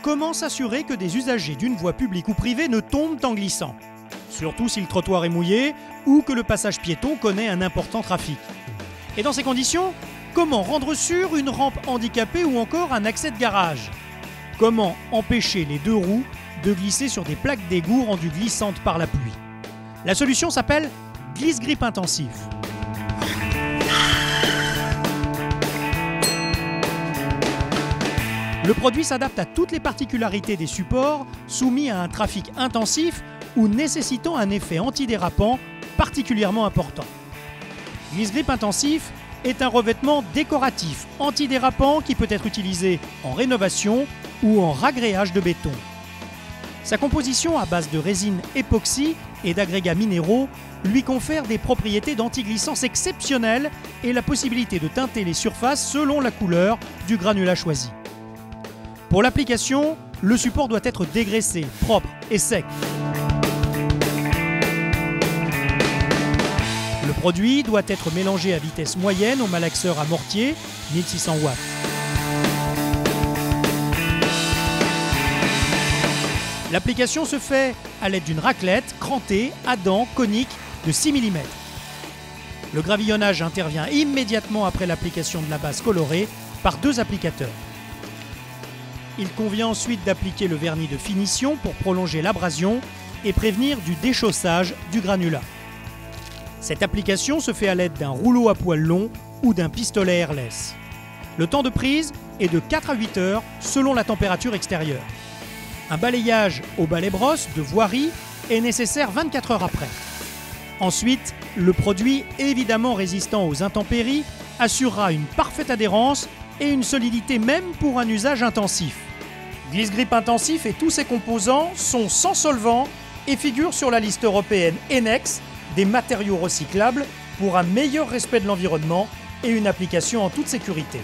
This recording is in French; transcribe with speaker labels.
Speaker 1: Comment s'assurer que des usagers d'une voie publique ou privée ne tombent en glissant? Surtout si le trottoir est mouillé ou que le passage piéton connaît un important trafic. Et dans ces conditions, comment rendre sûr une rampe handicapée ou encore un accès de garage? Comment empêcher les deux roues de glisser sur des plaques d'égout rendues glissantes par la pluie? La solution s'appelle glisse-grippe intensif. Le produit s'adapte à toutes les particularités des supports soumis à un trafic intensif ou nécessitant un effet antidérapant particulièrement important. Glisse-grippe intensif est un revêtement décoratif antidérapant qui peut être utilisé en rénovation ou en ragréage de béton. Sa composition à base de résine époxy et d'agrégats minéraux lui confère des propriétés d'antiglissance exceptionnelles et la possibilité de teinter les surfaces selon la couleur du granulat choisi. Pour l'application, le support doit être dégraissé, propre et sec. Le produit doit être mélangé à vitesse moyenne au malaxeur à mortier, 1600 watts. L'application se fait à l'aide d'une raclette crantée à dents coniques de 6 mm. Le gravillonnage intervient immédiatement après l'application de la base colorée par 2 applicateurs. Il convient ensuite d'appliquer le vernis de finition pour prolonger l'abrasion et prévenir du déchaussage du granulat. Cette application se fait à l'aide d'un rouleau à poil long ou d'un pistolet airless. Le temps de prise est de 4 à 8 heures selon la température extérieure. Un balayage au balai-brosse de voirie est nécessaire 24 heures après. Ensuite, le produit, évidemment résistant aux intempéries, assurera une parfaite adhérence et une solidité même pour un usage intensif. Glisse-grippe intensif et tous ses composants sont sans solvant et figurent sur la liste européenne ENEX des matériaux recyclables pour un meilleur respect de l'environnement et une application en toute sécurité.